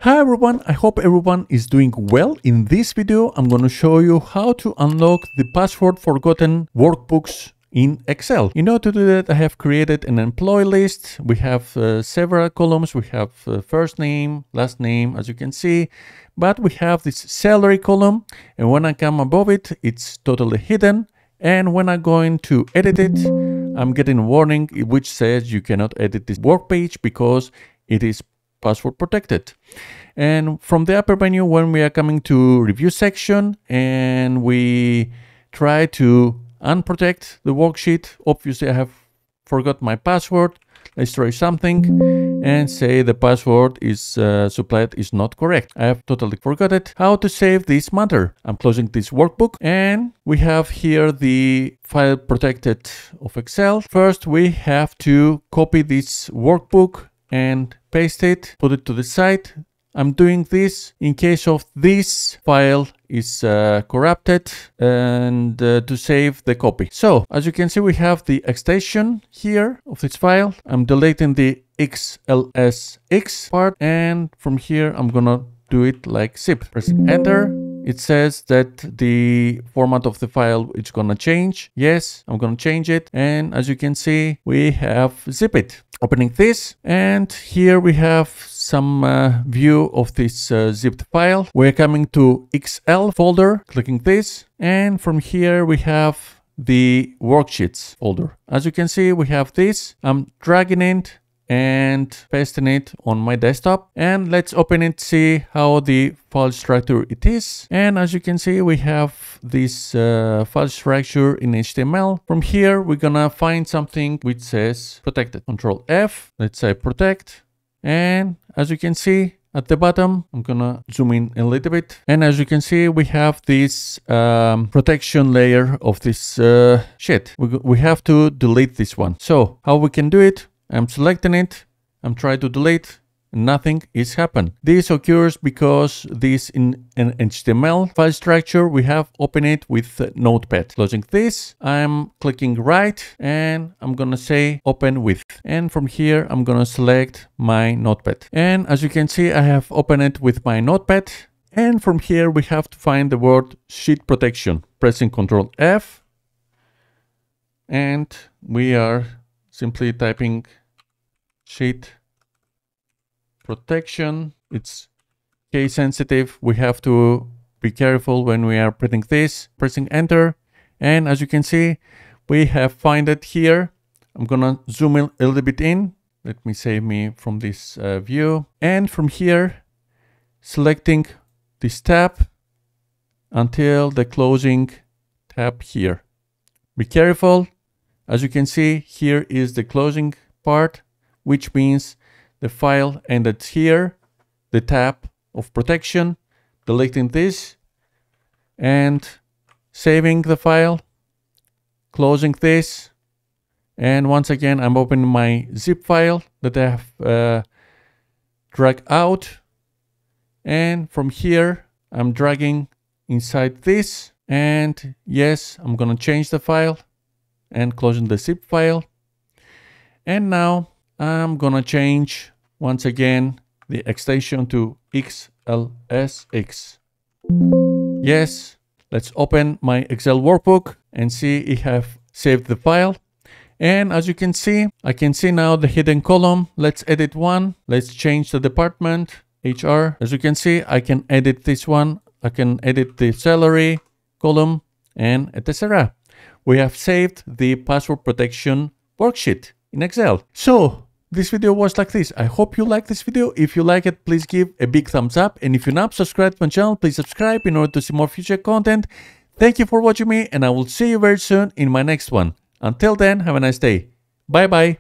Hi everyone, I hope everyone is doing well. In this video, I'm going to show you how to unlock the password forgotten workbooks in Excel. In order to do that, I have created an employee list. We have several columns. We have first name, last name, as you can see, but we have this salary column. And when I come above it, it's totally hidden. And when I'm going to edit it, I'm getting a warning which says you cannot edit this work page because it is password protected. And from the upper menu, when we are coming to review section and we try to unprotect the worksheet, obviously I have forgot my password. Let's try something and say the password is supplied is not correct. I have totally forgot it. How to save this matter? I'm closing this workbook and we have here the file protected of Excel. First, we have to copy this workbook and paste it, put it to the side. I'm doing this in case of this file is corrupted and to save the copy. So as you can see, we have the extension here of this file. I'm deleting the XLSX part, and from here I'm gonna do it like zip. Pressing enter. It says that the format of the file is gonna change. Yes, I'm gonna change it. And as you can see, we have zip it. Opening this, and here we have some view of this zipped file. We're coming to XL folder, clicking this, and from here we have the worksheets folder. As you can see, we have this. I'm dragging it and pasting it on my desktop, and let's open it, see how the file structure it is. And as you can see, we have this file structure in HTML. From here, we're gonna find something which says protected. Control F, let's say protect. And as you can see at the bottom, I'm gonna zoom in a little bit. And as you can see, we have this protection layer of this sheet. We have to delete this one. So how we can do it? I'm selecting it, I'm trying to delete, and nothing is happened. This occurs because this in an HTML file structure, we have opened it with Notepad. Closing this, I'm clicking right, and I'm gonna say open with. And from here, I'm gonna select my Notepad. And as you can see, I have opened it with my Notepad. And from here, we have to find the word sheet protection. Pressing Control F, and we are simply typing sheet protection. It's case sensitive. We have to be careful when we are printing this. Pressing enter, and as you can see, we have find it here. I'm gonna zoom in a little bit in. Let me save me from this view, and from here selecting this tab until the closing tab here. Be careful. As you can see, here is the closing part, which means the file ended here, the tab of protection, deleting this and saving the file, closing this, and once again I'm opening my zip file that I have dragged out, and from here I'm dragging inside this, and yes, I'm gonna change the file and closing the zip file. And now I'm gonna change once again the extension to XLSX. Yes, let's open my Excel workbook and see if I have saved the file. And as you can see, I can see now the hidden column. Let's edit one. Let's change the department, HR. As you can see, I can edit this one. I can edit the salary column and etc. We have saved the password protection worksheet in Excel. So this video was like this. I hope you like this video. If you like it, please give a big thumbs up. And if you're not subscribed to my channel, please subscribe in order to see more future content. Thank you for watching me, and I will see you very soon in my next one. Until then, have a nice day. Bye bye.